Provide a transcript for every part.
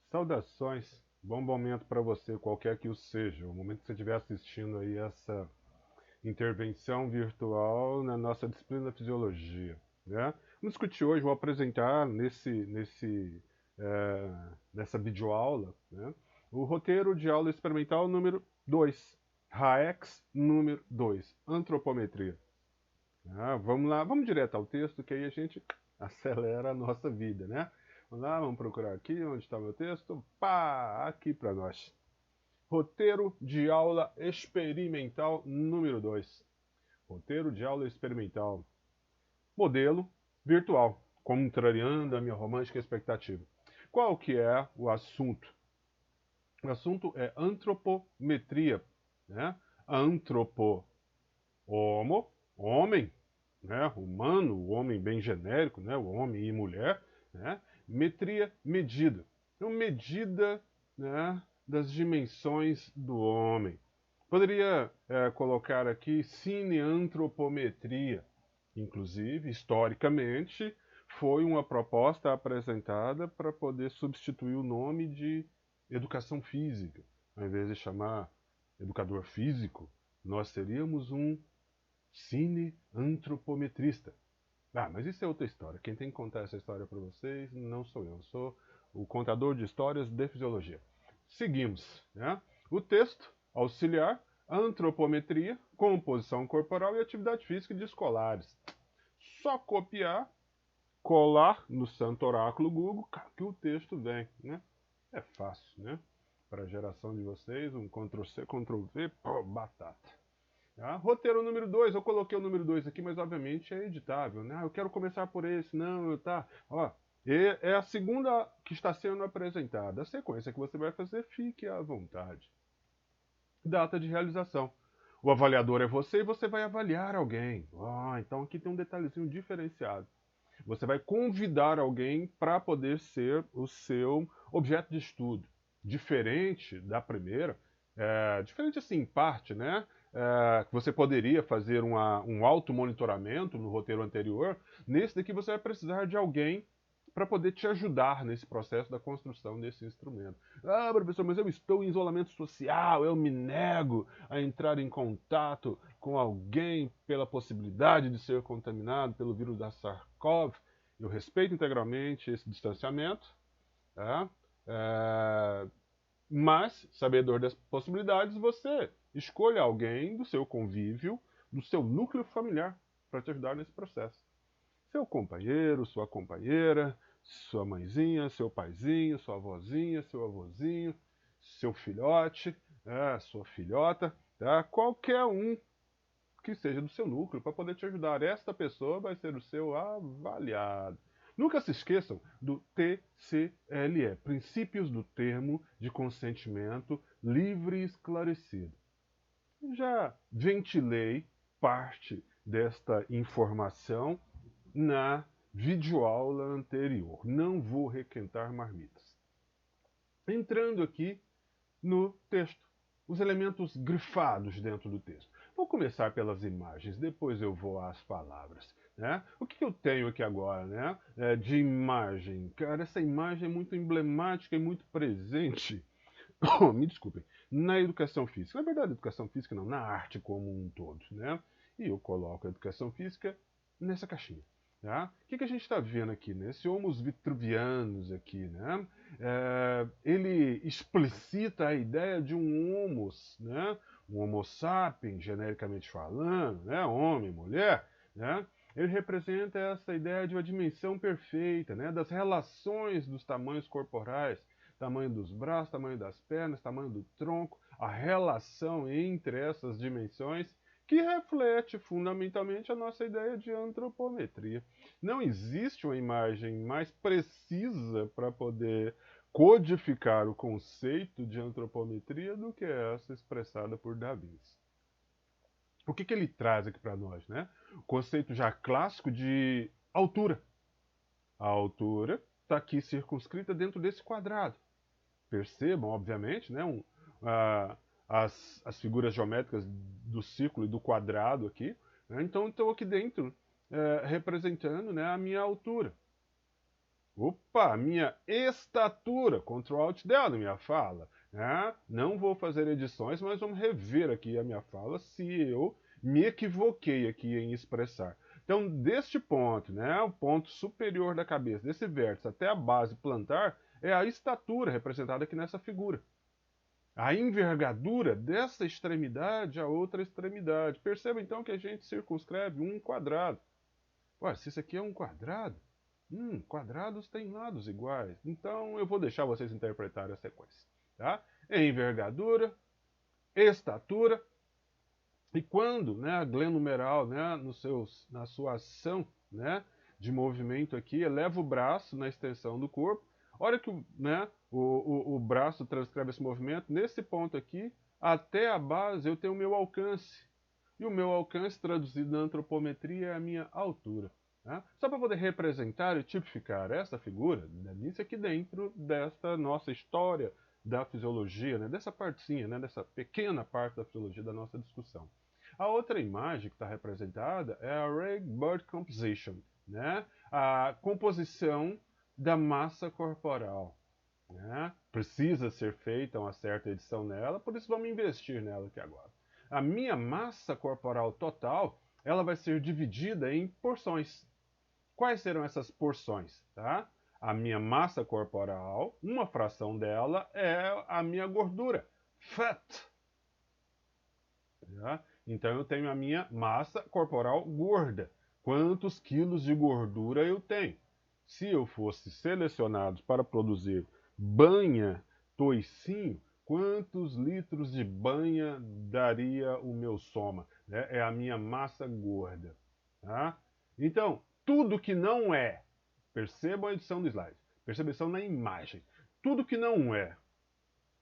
Saudações, bom momento para você, qualquer que o seja, o momento que você estiver assistindo aí essa intervenção virtual na nossa disciplina Fisiologia, né? Vamos discutir hoje, vou apresentar nessa videoaula, né, o roteiro de aula experimental número 2, RAEX número 2, antropometria. Vamos lá, vamos direto ao texto, que aí a gente acelera a nossa vida, né? Vamos lá, vamos procurar aqui, onde está o meu texto? Pá, aqui para nós. Roteiro de aula experimental número 2. Roteiro de aula experimental. Modelo virtual, contrariando a minha romântica expectativa. Qual que é o assunto? O assunto é antropometria, né? Antropo, homo, homem, né, humano, o homem bem genérico, né, o homem e mulher, né, metria, medida. Então, medida, né, das dimensões do homem. Poderia colocar aqui cineantropometria. Inclusive, historicamente, foi uma proposta apresentada para poder substituir o nome de educação física. Ao invés de chamar educador físico, nós teríamos um cine-antropometrista. Mas isso é outra história. Quem tem que contar essa história para vocês não sou eu sou o contador de histórias de fisiologia. Seguimos, né? O texto auxiliar, antropometria, composição corporal e atividade física de escolares. Só copiar, colar no santo oráculo Google que o texto vem, né? É fácil, né? Para a geração de vocês, um Ctrl+C, Ctrl+V, pô, batata. Roteiro número 2, eu coloquei o número 2 aqui, mas obviamente é editável, né? Eu quero começar por esse, não, tá. Ó, é a segunda que está sendo apresentada. A sequência que você vai fazer, fique à vontade. Data de realização. O avaliador é você e você vai avaliar alguém. Então aqui tem um detalhezinho diferenciado. Você vai convidar alguém para poder ser o seu objeto de estudo. Diferente da primeira, diferente assim em parte, né? Você poderia fazer um automonitoramento no roteiro anterior. Nesse daqui você vai precisar de alguém para poder te ajudar nesse processo da construção desse instrumento. Professor, mas eu estou em isolamento social, eu me nego a entrar em contato com alguém pela possibilidade de ser contaminado pelo vírus da SARS-CoV. Eu respeito integralmente esse distanciamento, tá? Mas, sabedor das possibilidades, você escolha alguém do seu convívio, do seu núcleo familiar, para te ajudar nesse processo. Seu companheiro, sua companheira, sua mãezinha, seu paizinho, sua avózinha, seu avôzinho, seu filhote, sua filhota, tá? Qualquer um que seja do seu núcleo para poder te ajudar. Esta pessoa vai ser o seu avaliado. Nunca se esqueçam do TCLE, Princípios do Termo de Consentimento Livre e Esclarecido. Já ventilei parte desta informação na videoaula anterior. Não vou requentar marmitas. Entrando aqui no texto, os elementos grifados dentro do texto. Vou começar pelas imagens, depois eu vou às palavras. Né? O que eu tenho aqui agora, né? De imagem? Cara, essa imagem é muito emblemática e muito presente. Me desculpem, na educação física. Na verdade, educação física não, na arte como um todo, né? E eu coloco a educação física nessa caixinha. Tá? O que a gente está vendo aqui, né? Esse Homus vitruvianus aqui, né? Ele explicita a ideia de um homos, né? Um homo sapiens, genericamente falando, né? Homem, mulher, né? Ele representa essa ideia de uma dimensão perfeita, né? Das relações dos tamanhos corporais, tamanho dos braços, tamanho das pernas, tamanho do tronco, a relação entre essas dimensões, que reflete fundamentalmente a nossa ideia de antropometria. Não existe uma imagem mais precisa para poder codificar o conceito de antropometria do que essa expressada por Da Vinci. O que ele traz aqui para nós, né? O conceito já clássico de altura. A altura está aqui circunscrita dentro desse quadrado. Percebam, obviamente, né, as figuras geométricas do círculo e do quadrado aqui. Né? Então, estou aqui dentro representando, né, a minha altura. Opa, minha estatura, Ctrl Alt Del na minha fala. Né? Não vou fazer edições, mas vamos rever aqui a minha fala se eu me equivoquei aqui em expressar. Então, deste ponto, né, o ponto superior da cabeça, desse vértice até a base plantar, é a estatura representada aqui nessa figura. A envergadura dessa extremidade à outra extremidade. Perceba então que a gente circunscreve um quadrado. Ué, se isso aqui é um quadrado, quadrados têm lados iguais. Então eu vou deixar vocês interpretarem a sequência. Tá? Envergadura, estatura, e quando, né, a glenomeral, né, na sua ação, né, de movimento aqui, eleva o braço na extensão do corpo. A hora que, né, o braço transcreve esse movimento, nesse ponto aqui, até a base eu tenho o meu alcance. E o meu alcance, traduzido na antropometria, é a minha altura. Tá? Só para poder representar e tipificar essa figura, isso aqui dentro desta nossa história da fisiologia, né, dessa partezinha, né, dessa pequena parte da fisiologia da nossa discussão. A outra imagem que está representada é a Rayburn Composition, né, a composição da massa corporal. Né? Precisa ser feita uma certa edição nela, por isso vamos investir nela aqui agora. A minha massa corporal total, ela vai ser dividida em porções. Quais serão essas porções? Tá? A minha massa corporal, uma fração dela é a minha gordura, fat. Tá? Então eu tenho a minha massa corporal gorda. Quantos quilos de gordura eu tenho? Se eu fosse selecionado para produzir banha toicinho, quantos litros de banha daria o meu soma? É a minha massa gorda. Tá? Então, tudo que não é, percebam a edição do slide, percebam a edição na imagem, tudo que não é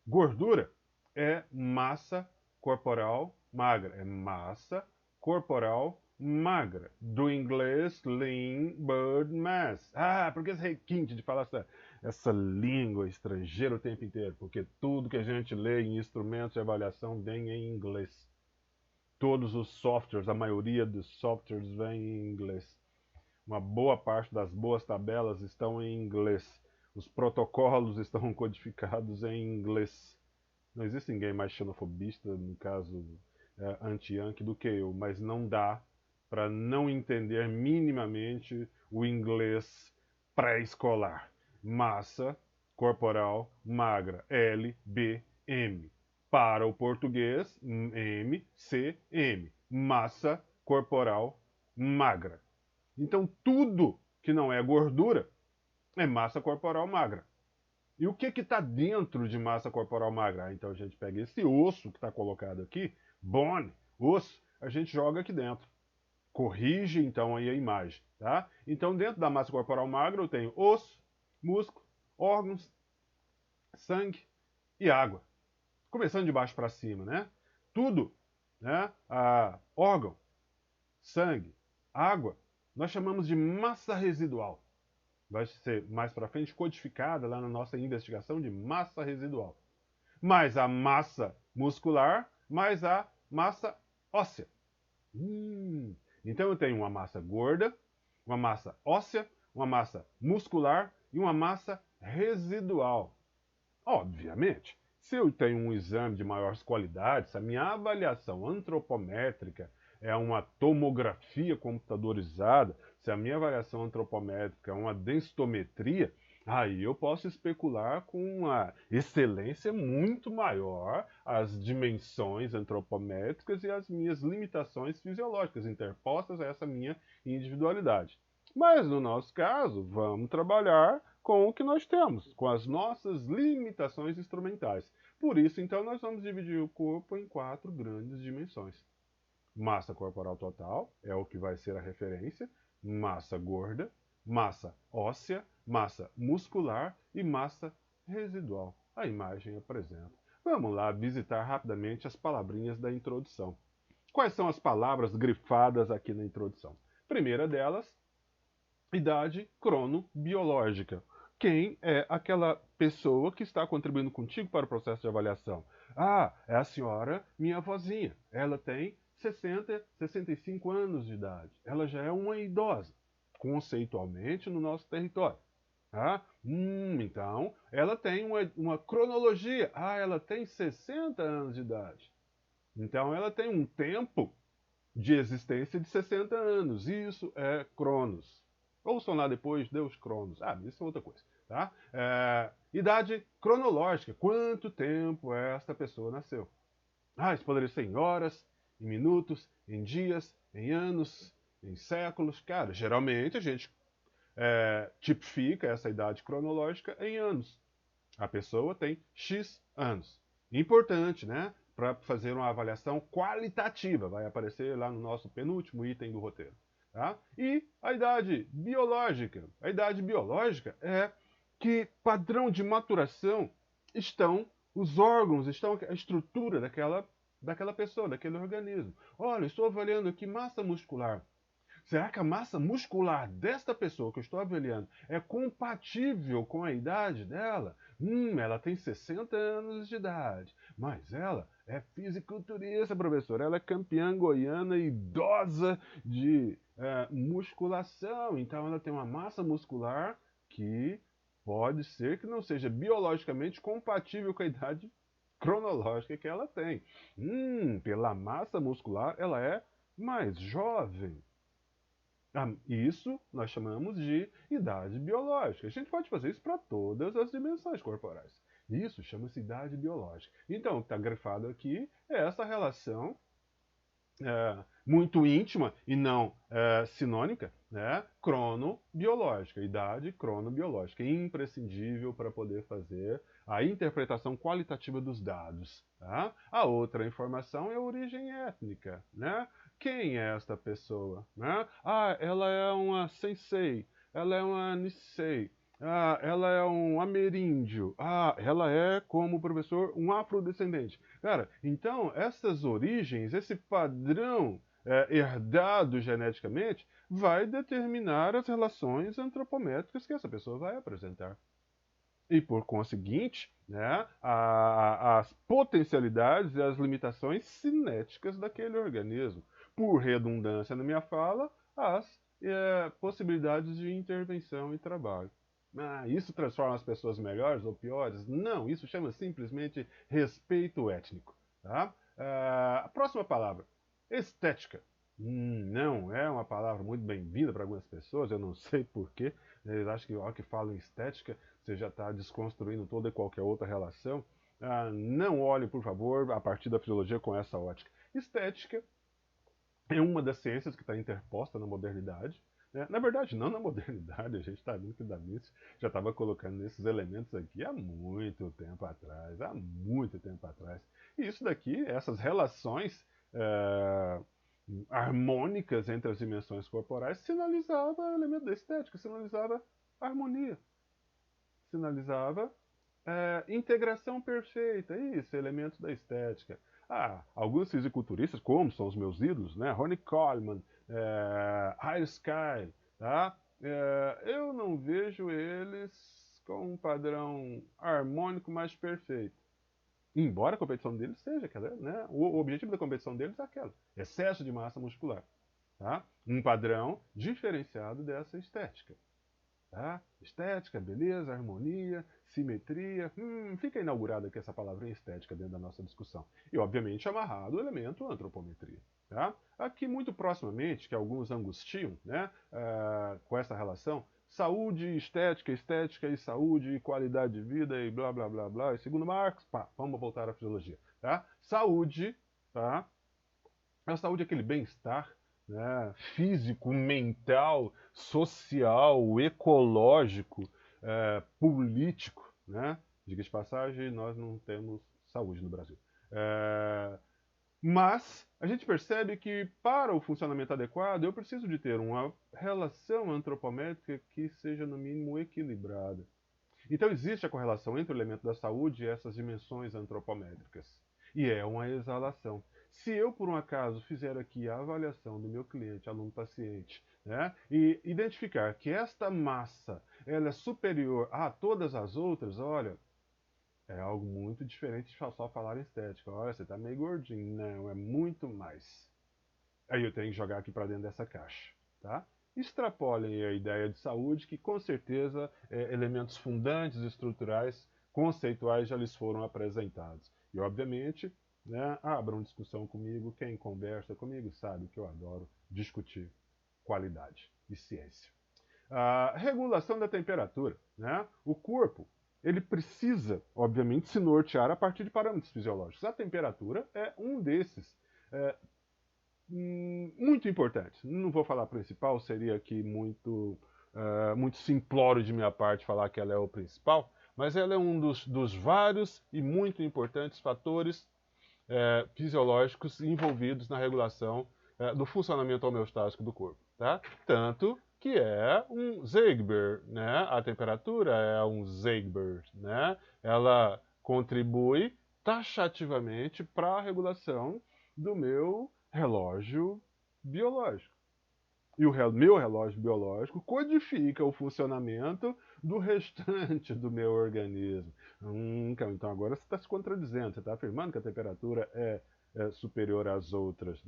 gordura é massa corporal magra, é massa corporal magra. Do inglês, lean body mass. Ah, por que esse requinte de falar essa língua estrangeira o tempo inteiro? Porque tudo que a gente lê em instrumentos de avaliação vem em inglês. Todos os softwares, a maioria dos softwares vem em inglês. Uma boa parte das boas tabelas estão em inglês. Os protocolos estão codificados em inglês. Não existe ninguém mais xenofobista, no caso anti-yankee, do que eu, mas não dá para não entender minimamente o inglês pré-escolar. Massa corporal magra, LBM. Para o português, MCM. Massa corporal magra. Então, tudo que não é gordura é massa corporal magra. E o que está dentro de massa corporal magra? Então a gente pega esse osso que está colocado aqui, bone, osso, a gente joga aqui dentro. Corrige então aí a imagem, tá? Então dentro da massa corporal magra eu tenho osso, músculo, órgãos, sangue e água. Começando de baixo para cima, né? Tudo, né? Órgão, sangue, água, nós chamamos de massa residual. Vai ser mais para frente codificada lá na nossa investigação de massa residual. Mais a massa muscular, mais a massa óssea. Então eu tenho uma massa gorda, uma massa óssea, uma massa muscular e uma massa residual. Obviamente, se eu tenho um exame de maiores qualidades, se a minha avaliação antropométrica é uma tomografia computadorizada, se a minha avaliação antropométrica é uma densitometria, aí eu posso especular com uma excelência muito maior as dimensões antropométricas e as minhas limitações fisiológicas interpostas a essa minha individualidade. Mas no nosso caso, vamos trabalhar com o que nós temos, com as nossas limitações instrumentais. Por isso, então, nós vamos dividir o corpo em 4 grandes dimensões. Massa corporal total é o que vai ser a referência, massa gorda, massa óssea, massa muscular e massa residual. A imagem apresenta. Vamos lá visitar rapidamente as palavrinhas da introdução. Quais são as palavras grifadas aqui na introdução? Primeira delas, idade cronobiológica. Quem é aquela pessoa que está contribuindo contigo para o processo de avaliação? Ah, é a senhora, minha avózinha. Ela tem 60, 65 anos de idade. Ela já é uma idosa, conceitualmente, no nosso território. Então, ela tem uma cronologia. Ela tem 60 anos de idade. Então, ela tem um tempo de existência de 60 anos. Isso é Cronos. Ouçam lá depois, Deus Cronos. Isso é outra coisa. Tá? Idade cronológica. Quanto tempo esta pessoa nasceu? Isso poderia ser em horas, em minutos, em dias, em anos, em séculos. Cara, geralmente a gente tipifica essa idade cronológica em anos. A pessoa tem X anos. Importante, né? Para fazer uma avaliação qualitativa. Vai aparecer lá no nosso penúltimo item do roteiro. Tá? E a idade biológica. A idade biológica é que padrão de maturação estão os órgãos, estão a estrutura daquela pessoa, daquele organismo. Olha, estou avaliando aqui massa muscular. Será que a massa muscular desta pessoa que eu estou avaliando é compatível com a idade dela? Ela tem 60 anos de idade, mas ela é fisiculturista, professor. Ela é campeã goiana idosa de musculação. Então ela tem uma massa muscular que pode ser que não seja biologicamente compatível com a idade cronológica que ela tem. Pela massa muscular, ela é mais jovem. Isso nós chamamos de idade biológica. A gente pode fazer isso para todas as dimensões corporais. Isso chama-se idade biológica. Então, está grifado aqui essa relação muito íntima e não sinônica, né? Cronobiológica, idade cronobiológica, imprescindível para poder fazer a interpretação qualitativa dos dados. Tá? A outra informação é a origem étnica, né? Quem é esta pessoa? Né? Ela é uma sensei, ela é uma Nisei, ela é um ameríndio, ela é, como professor, um afrodescendente. Cara, então, essas origens, esse padrão herdado geneticamente, vai determinar as relações antropométricas que essa pessoa vai apresentar. E, por conseguinte, né, as potencialidades e as limitações cinéticas daquele organismo. Por redundância na minha fala, as possibilidades de intervenção e trabalho. Isso transforma as pessoas melhores ou piores? Não, isso chama simplesmente respeito étnico. Tá? A próxima palavra, estética. Não é uma palavra muito bem-vinda para algumas pessoas, eu não sei porquê. Eles acham que, ao que falam em estética, você já está desconstruindo toda e qualquer outra relação. Não olhe, por favor, a partir da fisiologia com essa ótica. Estética é uma das ciências que está interposta na modernidade. Né? Na verdade, não na modernidade, a gente está vendo que o Da Vinci já estava colocando esses elementos aqui há muito tempo atrás, há muito tempo atrás. E isso daqui, essas relações harmônicas entre as dimensões corporais, sinalizava o elemento da estética, sinalizava harmonia, sinalizava integração perfeita, isso, elementos da estética. Alguns fisiculturistas, como são os meus ídolos, né? Ronnie Coleman, High Sky, tá? Eu não vejo eles com um padrão harmônico mais perfeito. Embora a competição deles seja aquela, né? O objetivo da competição deles é aquela, excesso de massa muscular. Tá? Um padrão diferenciado dessa estética. Tá? Estética, beleza, harmonia, simetria. Fica inaugurada aqui essa palavrinha estética dentro da nossa discussão. E, obviamente, amarrado o elemento antropometria. Tá? Aqui, muito proximamente, que alguns angustiam né, com essa relação, saúde, estética, estética e saúde, e qualidade de vida e blá, blá, blá, blá. E segundo Marx, vamos voltar à fisiologia. Tá? Saúde, tá? A saúde é aquele bem-estar né, físico, mental, social, ecológico, político. Né? Diga de passagem, nós não temos saúde no Brasil. Mas a gente percebe que para o funcionamento adequado eu preciso de ter uma relação antropométrica que seja no mínimo equilibrada. Então existe a correlação entre o elemento da saúde e essas dimensões antropométricas. E é uma exalação. Se eu, por um acaso, fizer aqui a avaliação do meu cliente, aluno-paciente, né, e identificar que esta massa ela é superior a todas as outras, olha, é algo muito diferente de só falar em estética. Olha, você está meio gordinho. Não, é muito mais. Aí eu tenho que jogar aqui para dentro dessa caixa. Tá? extrapolem a ideia de saúde, que com certeza elementos fundantes, estruturais, conceituais já lhes foram apresentados. E, obviamente, né, abram discussão comigo. Quem conversa comigo sabe que eu adoro discutir qualidade e ciência. A regulação da temperatura. Né? O corpo ele precisa, obviamente, se nortear a partir de parâmetros fisiológicos. A temperatura é um desses. É, muito importante. Não vou falar principal, seria aqui muito simplório de minha parte falar que ela é o principal, mas ela é um dos vários e muito importantes fatores fisiológicos envolvidos na regulação do funcionamento homeostático do corpo. Tá? Tanto que é um Zeiger, né? A temperatura é um Zeiger, né? Ela contribui taxativamente para a regulação do meu relógio biológico. E o meu relógio biológico codifica o funcionamento do restante do meu organismo. Então agora você está se contradizendo, você está afirmando que a temperatura é superior às outras.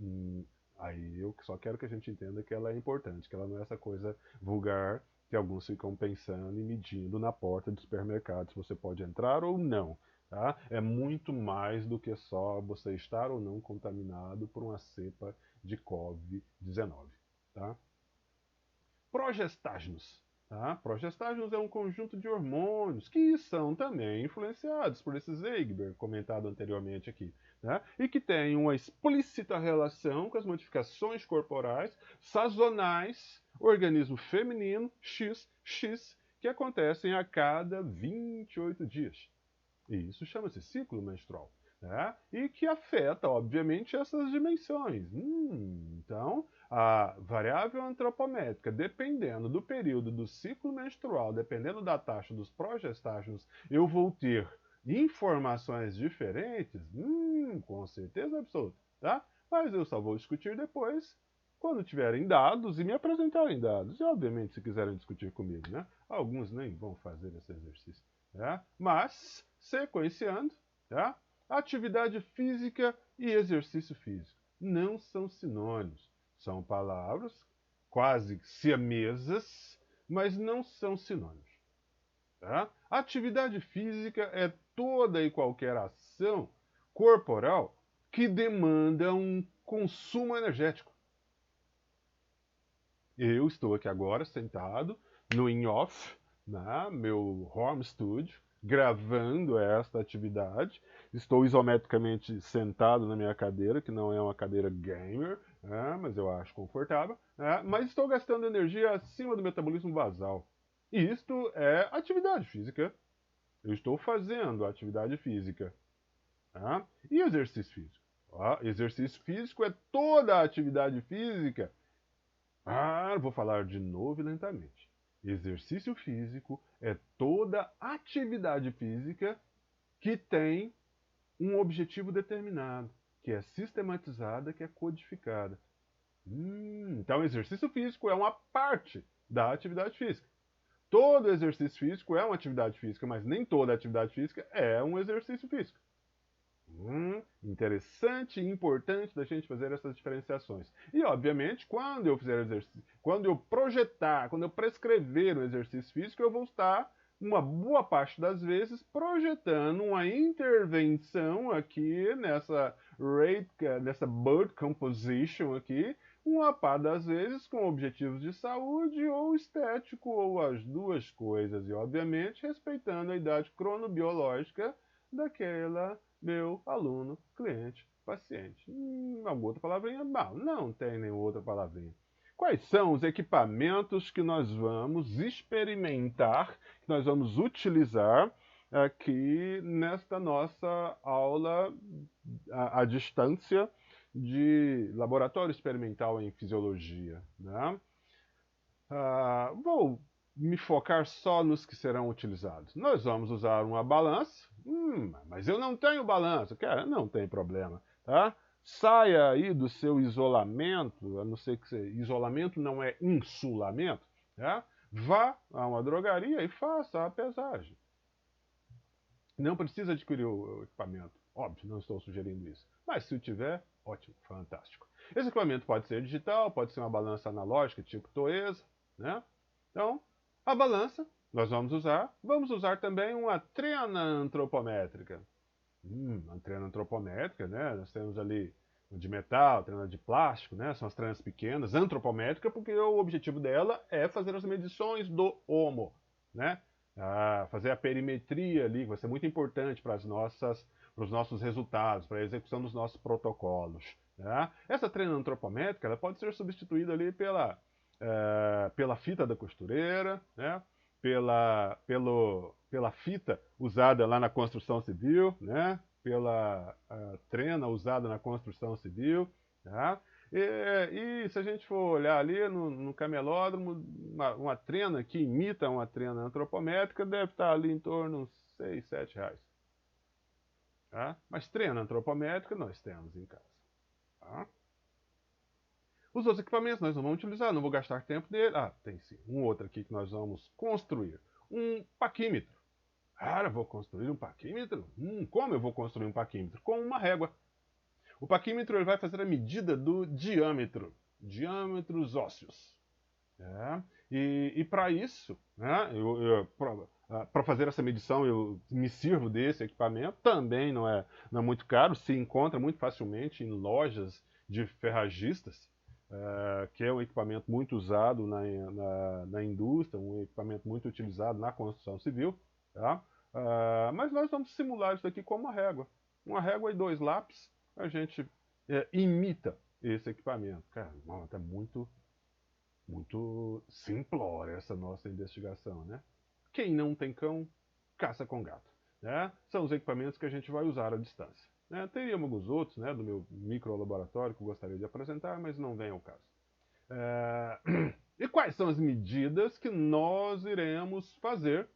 Aí eu só quero que a gente entenda que ela é importante, que ela não é essa coisa vulgar que alguns ficam pensando e medindo na porta do supermercado se você pode entrar ou não. Tá? É muito mais do que só você estar ou não contaminado por uma cepa de Covid-19. Tá? Progestágenos. Tá? Progestágenos é um conjunto de hormônios que são também influenciados por esse Zeiger comentado anteriormente aqui, né? E que tem uma explícita relação com as modificações corporais sazonais, organismo feminino, XX, que acontecem a cada 28 dias. E isso chama-se ciclo menstrual. Né? E que afeta, obviamente, essas dimensões. Então, a variável antropométrica, dependendo do período do ciclo menstrual, dependendo da taxa dos progestágenos, eu vou ter informações diferentes? Com certeza absoluta. Tá? Mas eu só vou discutir depois, quando tiverem dados e me apresentarem dados. E, obviamente, se quiserem discutir comigo. Né? Alguns nem vão fazer esse exercício. Tá? Mas, sequenciando, tá? Atividade física e exercício físico não são sinônimos. São palavras quase siamesas, mas não são sinônimos. Tá? Atividade física é toda e qualquer ação corporal que demanda um consumo energético. Eu estou aqui agora sentado no in-off, né, meu home studio, gravando esta atividade. Estou isometricamente sentado na minha cadeira, que não é uma cadeira gamer, mas eu acho confortável. Mas estou gastando energia acima do metabolismo basal. E isto é atividade física. Eu estou fazendo atividade física. E exercício físico? Exercício físico é toda a atividade física. Vou falar de novo e lentamente. Exercício físico é toda atividade física que tem um objetivo determinado, que é sistematizada, que é codificada. Então, exercício físico é uma parte da atividade física. Todo exercício físico é uma atividade física, mas nem toda atividade física é um exercício físico. Interessante e importante da gente fazer essas diferenciações. E, obviamente, quando eu fizer exercício, quando eu projetar, quando eu prescrever o exercício físico, eu vou estar, uma boa parte das vezes, projetando uma intervenção aqui nessa Bird Composition aqui, uma par das vezes com objetivos de saúde ou estético, ou as duas coisas. E, obviamente, respeitando a idade cronobiológica daquela meu aluno, cliente, paciente. Alguma outra palavrinha? Não tem nenhuma outra palavrinha. Quais são os equipamentos que nós vamos experimentar, que nós vamos utilizar aqui nesta nossa aula à distância de laboratório experimental em fisiologia? Né? Vou me focar só nos que serão utilizados. Nós vamos usar uma balança. Mas eu não tenho balança. Cara, não tem problema, tá? Saia aí do seu isolamento, a não ser que isolamento não é insulamento, tá? Vá a uma drogaria e faça a pesagem. Não precisa adquirir o equipamento. Óbvio, não estou sugerindo isso. Mas se o tiver, ótimo, fantástico. Esse equipamento pode ser digital, pode ser uma balança analógica, tipo Toesa, né? Então, a balança nós vamos usar também uma trena antropométrica. Uma trena antropométrica, né? Nós temos ali de metal, trena de plástico, né? São as trenas pequenas, antropométrica, porque o objetivo dela é fazer as medições do homo, né? Fazer a perimetria ali, que vai ser muito importante para os nossos resultados, para a execução dos nossos protocolos. Né? Essa trena antropométrica ela pode ser substituída ali pela fita da costureira, né? Pela fita usada lá na construção civil, né? Pela trena usada na construção civil. Tá? E se a gente for olhar ali no camelódromo, uma trena que imita uma trena antropométrica deve estar ali em torno de uns 6, 7 reais. Tá? Mas trena antropométrica nós temos em casa. Tá? Os outros equipamentos nós não vamos utilizar, não vou gastar tempo nele. Tem sim. Um outro aqui que nós vamos construir. Um paquímetro. Cara, vou construir um paquímetro? Como eu vou construir um paquímetro? Com uma régua. O paquímetro ele vai fazer a medida do diâmetro. Diâmetros ósseos. E para isso, né, para fazer essa medição, eu me sirvo desse equipamento. Também não é muito caro, se encontra muito facilmente em lojas de ferragistas, que é um equipamento muito usado na indústria, um equipamento muito utilizado na construção civil. Tá? Mas nós vamos simular isso aqui com uma régua. Uma régua e 2 lápis, a gente imita esse equipamento. Cara, tá muito simplória essa nossa investigação, né? Quem não tem cão, caça com gato. Né? São os equipamentos que a gente vai usar à distância. Né? Teríamos alguns outros, né, do meu microlaboratório que eu gostaria de apresentar, mas não vem ao caso. E quais são as medidas que nós iremos fazer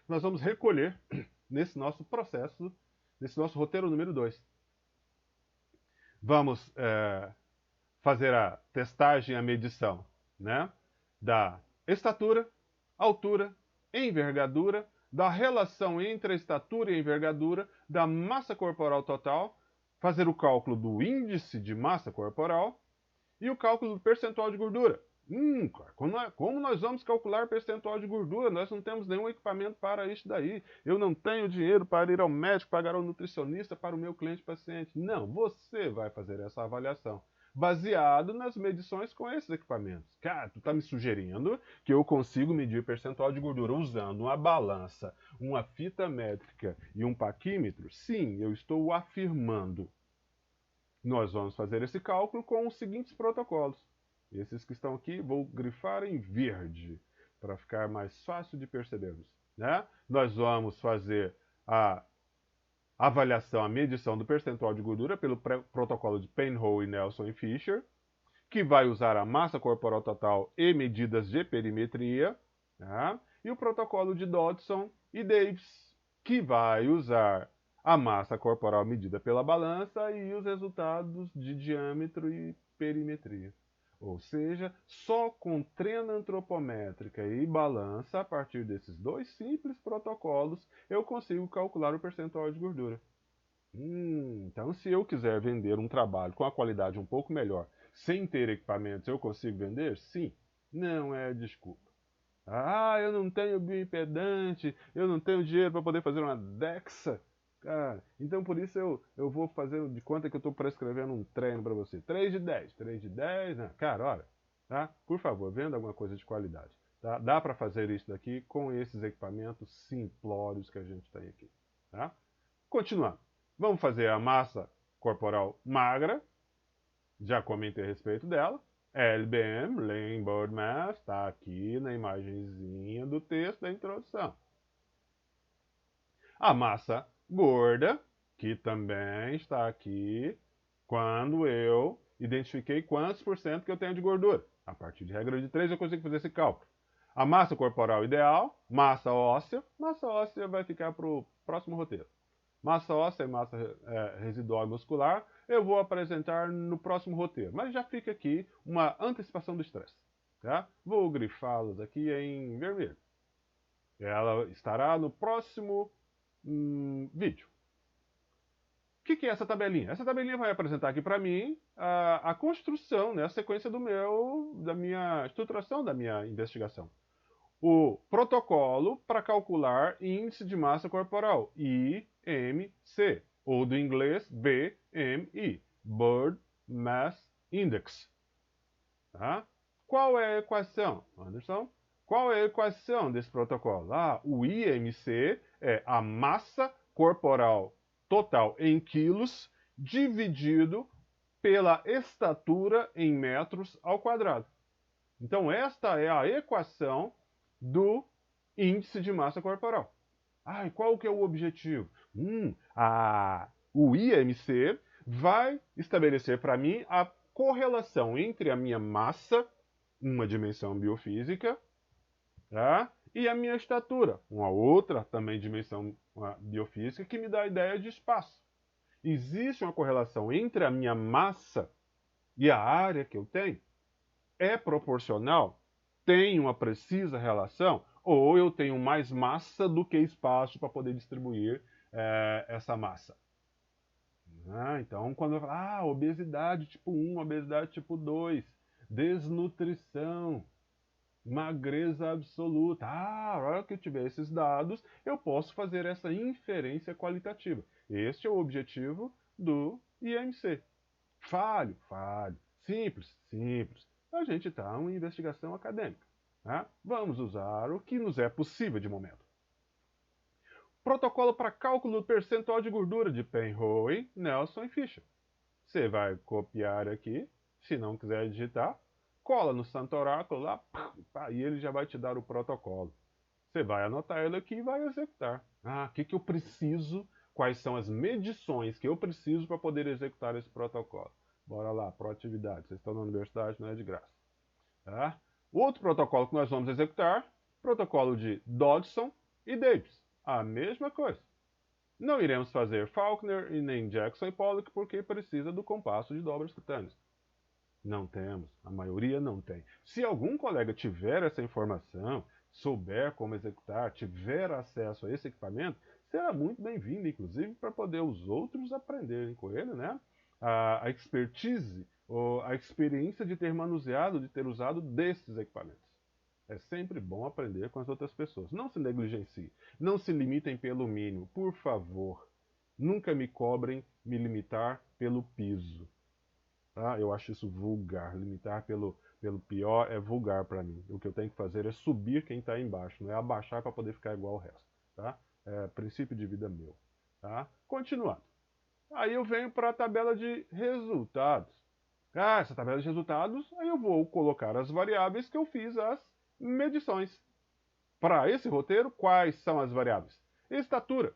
nós vamos recolher nesse nosso processo, nesse nosso roteiro número 2? Vamos fazer a testagem, a medição, né, da estatura, altura, envergadura, da relação entre a estatura e a envergadura, da massa corporal total, fazer o cálculo do índice de massa corporal e o cálculo do percentual de gordura. Como nós vamos calcular percentual de gordura? Nós não temos nenhum equipamento para isso daí. Eu não tenho dinheiro para ir ao médico, pagar ao nutricionista para o meu cliente paciente. Não, você vai fazer essa avaliação baseado nas medições com esses equipamentos. Cara, tu está me sugerindo que eu consigo medir percentual de gordura usando uma balança, uma fita métrica e um paquímetro? Sim, eu estou afirmando. Nós vamos fazer esse cálculo com os seguintes protocolos. Esses que estão aqui, vou grifar em verde, para ficar mais fácil de percebermos. Né? Nós vamos fazer a avaliação, a medição do percentual de gordura pelo protocolo de Penhall e Nelson e Fischer, que vai usar a massa corporal total e medidas de perimetria, né? E o protocolo de Dodson e Davis, que vai usar a massa corporal medida pela balança e os resultados de diâmetro e perimetria. Ou seja, só com trena antropométrica e balança, a partir desses 2 simples protocolos, eu consigo calcular o percentual de gordura. Então, se eu quiser vender um trabalho com a qualidade um pouco melhor, sem ter equipamentos, eu consigo vender? Sim. Não é desculpa. Eu não tenho bioimpedante, eu não tenho dinheiro para poder fazer uma DEXA. Cara, então por isso eu vou fazer de conta que eu estou prescrevendo um treino para você. 3 de 10, 3 de 10, né? Cara, olha, tá? Por favor, venda alguma coisa de qualidade. Tá? Dá para fazer isso daqui com esses equipamentos simplórios que a gente tem aqui. Tá? Continuando. Vamos fazer a massa corporal magra. Já comentei a respeito dela. LBM, Lean Body Mass, está aqui na imagenzinha do texto da introdução. A massa gorda, que também está aqui, quando eu identifiquei quantos por cento que eu tenho de gordura. A partir de regra de 3 eu consigo fazer esse cálculo. A massa corporal ideal, massa óssea vai ficar para o próximo roteiro. Massa óssea e massa residual muscular, eu vou apresentar no próximo roteiro. Mas já fica aqui uma antecipação do estresse. Tá? Vou grifá-los aqui em vermelho. Ela estará no próximo vídeo. que é essa tabelinha? Essa tabelinha vai apresentar aqui para mim a construção, né, a sequência da minha estruturação da minha investigação. O protocolo para calcular índice de massa corporal, IMC, ou do inglês BMI, Body Mass Index. Tá? Qual é a equação, Anderson? Qual é a equação desse protocolo? O IMC é a massa corporal total em quilos dividido pela estatura em metros ao quadrado. Então, esta é a equação do índice de massa corporal. E qual que é o objetivo? O IMC vai estabelecer para mim a correlação entre a minha massa, uma dimensão biofísica, tá? E a minha estatura, uma outra também dimensão biofísica, que me dá a ideia de espaço. Existe uma correlação entre a minha massa e a área que eu tenho? É proporcional? Tem uma precisa relação? Ou eu tenho mais massa do que espaço para poder distribuir essa massa? Então, quando eu falo, obesidade tipo 1, obesidade tipo 2, desnutrição, magreza absoluta. A hora que eu tiver esses dados, eu posso fazer essa inferência qualitativa. Este é o objetivo do IMC. Falho. Simples. A gente está em uma investigação acadêmica. Tá? Vamos usar o que nos é possível de momento. Protocolo para cálculo do percentual de gordura de Penrose, Nelson e Fischer. Você vai copiar aqui, se não quiser digitar, cola no Santo Oráculo lá, e ele já vai te dar o protocolo. Você vai anotar ele aqui e vai executar. O que eu preciso? Quais são as medições que eu preciso para poder executar esse protocolo? Bora lá, proatividade. Vocês estão na universidade, não é de graça. Tá? Outro protocolo que nós vamos executar, protocolo de Dodson e Davis. A mesma coisa. Não iremos fazer Faulkner e nem Jackson e Pollock porque precisa do compasso de dobras cutâneas. Não temos, a maioria não tem. Se algum colega tiver essa informação, souber como executar, tiver acesso a esse equipamento, será muito bem-vindo, inclusive, para poder os outros aprenderem com ele, né? A expertise, ou a experiência de ter manuseado, de ter usado desses equipamentos. É sempre bom aprender com as outras pessoas. Não se negligencie. Não se limitem pelo mínimo. Por favor, nunca me cobrem me limitar pelo piso. Tá? Eu acho isso vulgar. Limitar pelo pior é vulgar para mim. O que eu tenho que fazer é subir quem está embaixo, não é abaixar para poder ficar igual ao resto. Tá? É princípio de vida meu. Tá? Continuando. Aí eu venho para a tabela de resultados. Essa tabela de resultados, aí eu vou colocar as variáveis que eu fiz as medições. Para esse roteiro, quais são as variáveis? Estatura.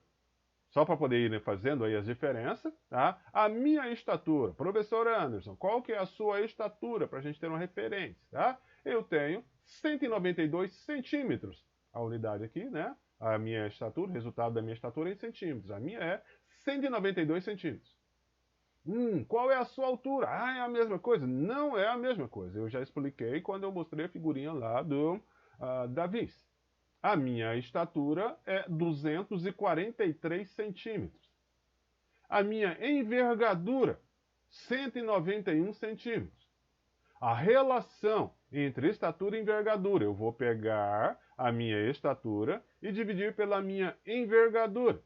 Só para poder ir fazendo aí as diferenças, tá? A minha estatura. Professor Anderson, qual que é a sua estatura para a gente ter uma referência, tá? Eu tenho 192 centímetros. A unidade aqui, né? A minha estatura, o resultado da minha estatura é em centímetros. A minha é 192 centímetros. Qual é a sua altura? É a mesma coisa? Não é a mesma coisa. Eu já expliquei quando eu mostrei a figurinha lá do Da Vinci. A minha estatura é 243 centímetros. A minha envergadura, 191 centímetros. A relação entre estatura e envergadura. Eu vou pegar a minha estatura e dividir pela minha envergadura.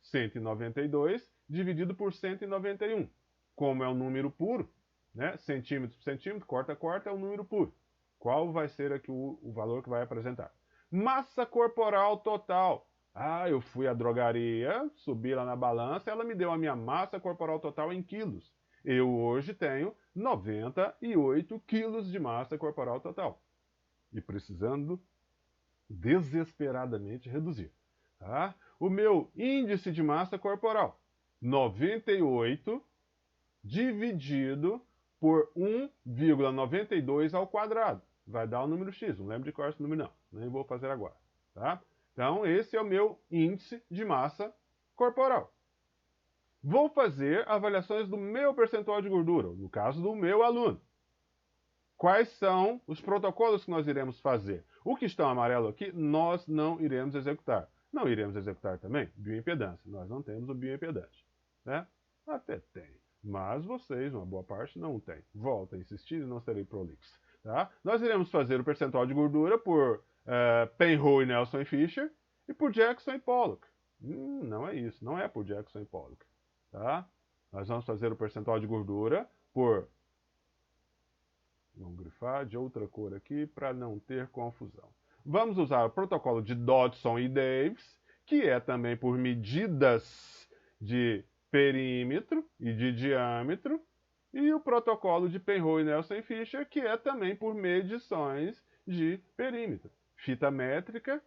192 dividido por 191. Como é um número puro, né? Centímetro por centímetro, corta, é um número puro. Qual vai ser aqui o valor que vai apresentar? Massa corporal total. Eu fui à drogaria, subi lá na balança, ela me deu a minha massa corporal total em quilos. Eu hoje tenho 98 quilos de massa corporal total. E precisando desesperadamente reduzir. Tá? O meu índice de massa corporal, 98 dividido por 1,92 ao quadrado. Vai dar o número X, não lembro de qual é esse número não, nem vou fazer agora. Tá? Então esse é o meu índice de massa corporal. Vou fazer avaliações do meu percentual de gordura, no caso do meu aluno. Quais são os protocolos que nós iremos fazer? O que está amarelo aqui, nós não iremos executar. Não iremos executar também bioimpedância. Nós não temos o bioimpedante. Né? Até tem. Mas vocês, uma boa parte, não tem. Volto a insistir e não serei prolixo. Tá? Nós iremos fazer o percentual de gordura por Penrose, Nelson e Fischer e por Jackson e Pollock. Não é isso. Não é por Jackson e Pollock. Tá? Nós vamos fazer o percentual de gordura por... Vamos grifar de outra cor aqui para não ter confusão. Vamos usar o protocolo de Dodson e Davis, que é também por medidas de perímetro e de diâmetro, e o protocolo de Penrose, Nelson e Fischer, que é também por medições de perímetro. Fita métrica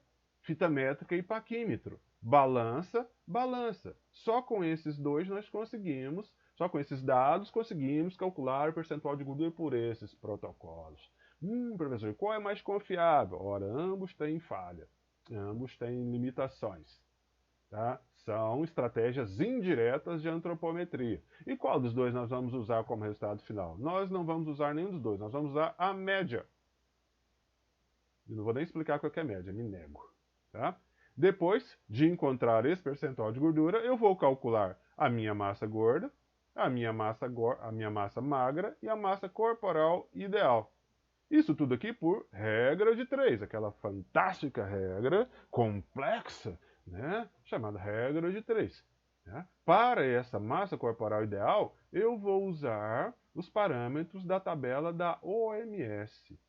e paquímetro. Balança, balança. Só com esses dois nós conseguimos, só com esses dados conseguimos calcular o percentual de gordura por esses protocolos. Professor, qual é mais confiável? Ora, ambos têm falha, ambos têm limitações. Tá? São estratégias indiretas de antropometria. E qual dos dois nós vamos usar como resultado final? Nós não vamos usar nenhum dos dois, nós vamos usar a média. Eu não vou nem explicar qual é a média, me nego. Tá? Depois de encontrar esse percentual de gordura, eu vou calcular a minha massa gorda, a minha massa magra e a massa corporal ideal. Isso tudo aqui por regra de 3, aquela fantástica regra complexa, né, chamada regra de 3. Né? Para essa massa corporal ideal, eu vou usar os parâmetros da tabela da OMS.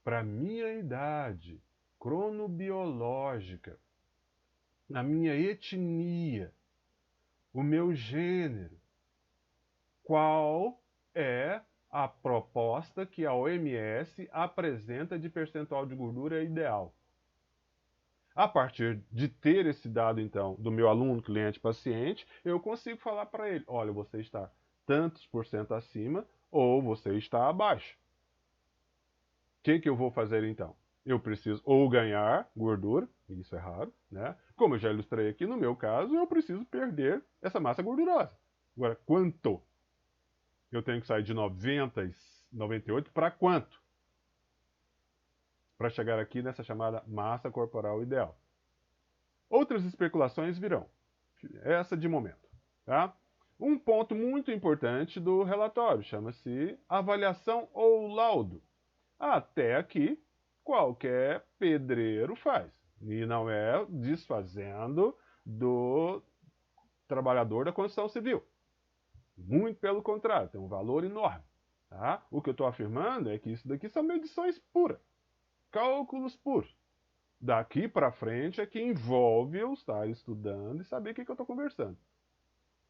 Para minha idade cronobiológica, a minha etnia, o meu gênero, qual é a proposta que a OMS apresenta de percentual de gordura ideal. A partir de ter esse dado, então, do meu aluno, cliente, paciente, eu consigo falar para ele, olha, você está tantos por cento acima ou você está abaixo. O que eu vou fazer, então? Eu preciso ou ganhar gordura, isso é raro, né? Como eu já ilustrei aqui, no meu caso, eu preciso perder essa massa gordurosa. Agora, quanto? Eu tenho que sair de 90 e 98 para quanto? Para chegar aqui nessa chamada massa corporal ideal. Outras especulações virão. Essa de momento. Tá? Um ponto muito importante do relatório chama-se avaliação ou laudo. Até aqui, qualquer pedreiro faz. E não é desfazendo do trabalhador da construção civil. Muito pelo contrário, tem um valor enorme. Tá? O que eu estou afirmando é que isso daqui são medições puras, cálculos puros. Daqui para frente é que envolve eu estar estudando e saber o que eu estou conversando.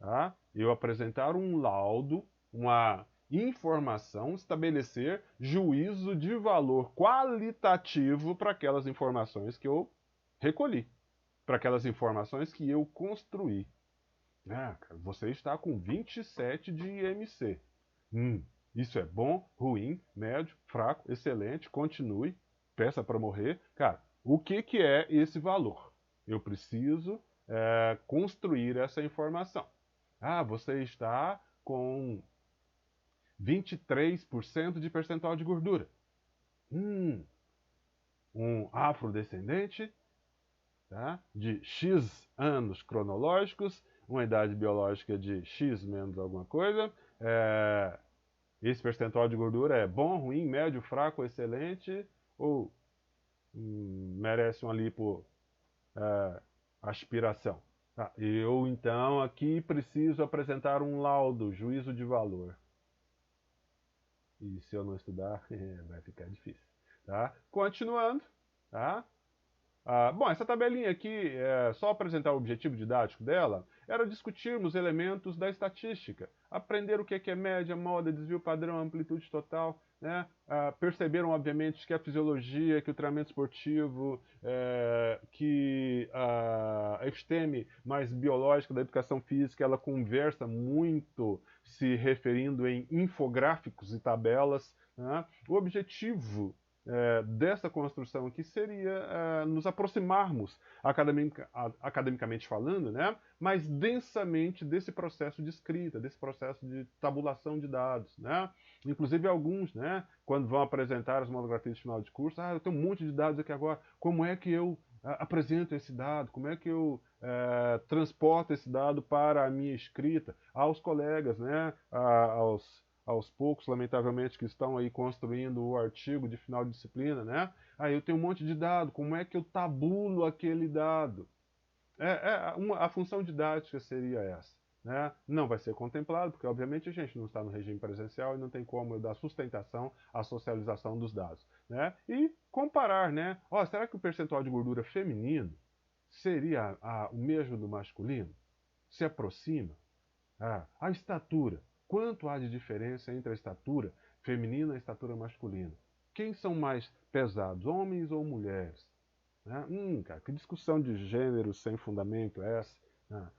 Tá? Eu apresentar um laudo, uma informação, estabelecer juízo de valor qualitativo para aquelas informações que eu recolhi, para aquelas informações que eu construí. Você está com 27 de IMC. Isso é bom, ruim, médio, fraco, excelente, continue, peça para morrer. Cara, o que é esse valor? Eu preciso construir essa informação. Você está com 23% de percentual de gordura. Um afrodescendente, tá? De X anos cronológicos, uma idade biológica de X menos alguma coisa. Esse percentual de gordura é bom, ruim, médio, fraco, excelente ou merece uma lipo aspiração. Tá. Eu, então, aqui preciso apresentar um laudo, juízo de valor. E se eu não estudar, vai ficar difícil. Tá? Continuando, tá? Bom, essa tabelinha aqui, só apresentar o objetivo didático dela, era discutirmos elementos da estatística, aprender o que é média, moda, desvio padrão, amplitude total, né? Perceberam, obviamente, que a fisiologia, que o treinamento esportivo, que a episteme mais biológica da educação física, ela conversa muito se referindo em infográficos e tabelas, né? O objetivo dessa construção aqui seria nos aproximarmos, academicamente falando, né, mais densamente desse processo de escrita, desse processo de tabulação de dados. Né? Inclusive alguns, né, quando vão apresentar as monografias de final de curso, eu tenho um monte de dados aqui agora, como é que eu apresento esse dado, como é que eu transporto esse dado para a minha escrita, aos colegas, né, aos poucos, lamentavelmente, que estão aí construindo o artigo de final de disciplina, né? Aí eu tenho um monte de dado, como é que eu tabulo aquele dado? A função didática seria essa. Né? Não vai ser contemplado, porque obviamente a gente não está no regime presencial e não tem como eu dar sustentação à socialização dos dados. Né? E comparar, né? Oh, será que o percentual de gordura feminino seria o mesmo do masculino? Se aproxima? A estatura. Quanto há de diferença entre a estatura feminina e a estatura masculina? Quem são mais pesados, homens ou mulheres? Né? Cara, que discussão de gênero sem fundamento é essa?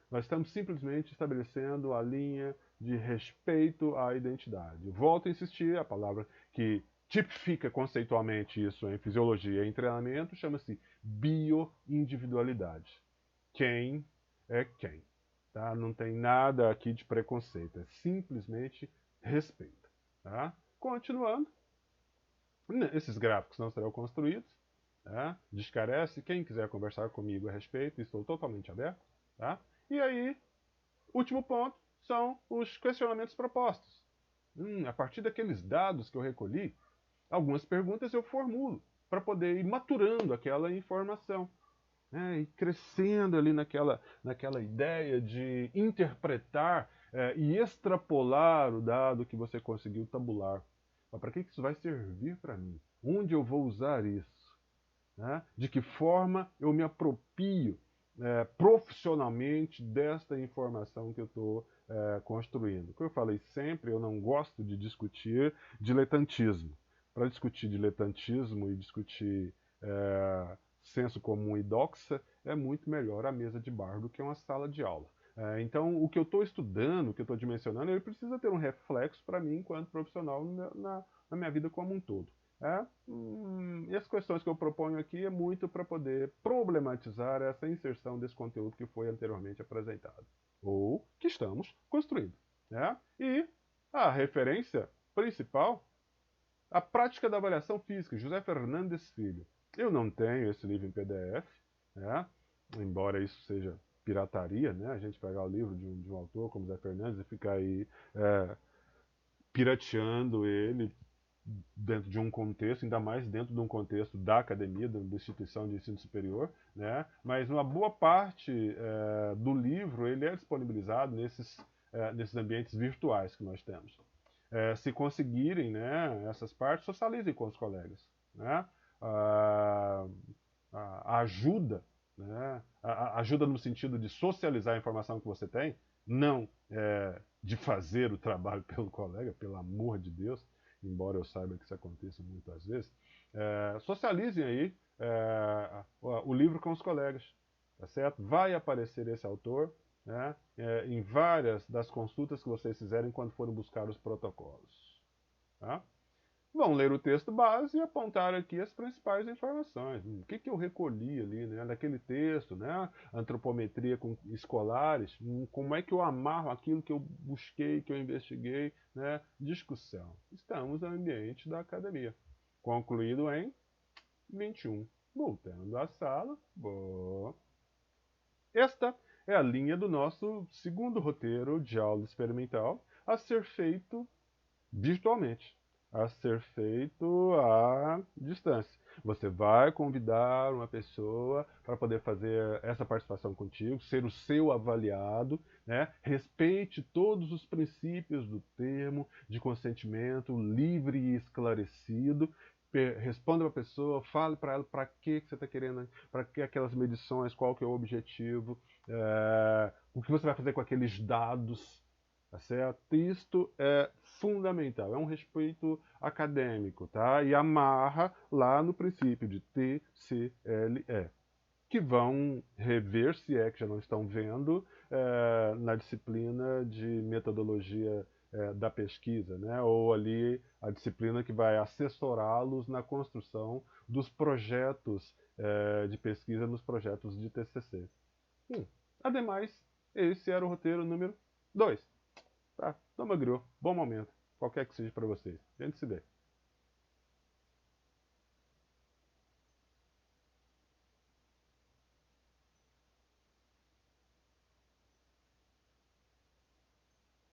Nós estamos simplesmente estabelecendo a linha de respeito à identidade. Volto a insistir, a palavra que tipifica conceitualmente isso em fisiologia e treinamento chama-se bioindividualidade. Quem é quem? Tá? Não tem nada aqui de preconceito, é simplesmente respeito. Tá? Continuando, esses gráficos não serão construídos. Tá? Descarece. Quem quiser conversar comigo a respeito, estou totalmente aberto. Tá? E aí, último ponto, são os questionamentos propostos. A partir daqueles dados que eu recolhi, algumas perguntas eu formulo para poder ir maturando aquela informação. Né? E crescendo ali naquela ideia de interpretar e extrapolar o dado que você conseguiu tabular. Mas para que isso vai servir para mim? Onde eu vou usar isso? Né? De que forma eu me aproprio profissionalmente desta informação que eu estou construindo. Como eu falei sempre, eu não gosto de discutir diletantismo. Para discutir diletantismo e discutir senso comum e doxa, é muito melhor a mesa de bar do que uma sala de aula. Então, o que eu estou estudando, o que eu estou dimensionando, ele precisa ter um reflexo para mim enquanto profissional na minha vida como um todo. E as questões que eu proponho aqui é muito para poder problematizar essa inserção desse conteúdo que foi anteriormente apresentado, ou que estamos construindo. Né? E a referência principal, a prática da avaliação física, José Fernandes Filho. Eu não tenho esse livro em PDF, né? Embora isso seja pirataria, né? A gente pegar o livro de um autor como José Fernandes e ficar aí pirateando ele dentro de um contexto, ainda mais dentro de um contexto da academia, da instituição de ensino superior, né? Mas uma boa parte do livro ele é disponibilizado nesses ambientes virtuais que nós temos. Se conseguirem, né, essas partes, socializem com os colegas. Né? A ajuda, né, a ajuda no sentido de socializar a informação que você tem, não de fazer o trabalho pelo colega, pelo amor de Deus, embora eu saiba que isso aconteça muitas vezes, socializem aí o livro com os colegas, tá certo? Vai aparecer esse autor, né, em várias das consultas que vocês fizerem quando forem buscar os protocolos. Tá? Vão ler o texto base e apontar aqui as principais informações. O que eu recolhi ali, né, daquele texto, né? Antropometria com escolares, como é que eu amarro aquilo que eu busquei, que eu investiguei, né? Discussão. Estamos no ambiente da academia. Concluído em 21. Voltando à sala. Boa. Esta é a linha do nosso segundo roteiro de aula experimental a ser feito virtualmente, a ser feito à distância. Você vai convidar uma pessoa para poder fazer essa participação contigo, ser o seu avaliado, né? Respeite todos os princípios do termo de consentimento livre e esclarecido. Responda para a pessoa, fale para ela para que você está querendo, para que aquelas medições, qual que é o objetivo, o que você vai fazer com aqueles dados, tá certo? Isto é fundamental, é um respeito acadêmico, tá? E amarra lá no princípio de TCLE, que vão rever, se é que já não estão vendo, na disciplina de metodologia da pesquisa, né? Ou ali a disciplina que vai assessorá-los na construção dos projetos de pesquisa nos projetos de TCC. Ademais, esse era o roteiro número 2. Tá? Toma griou. Bom momento. Qualquer que seja para vocês. A gente se vê.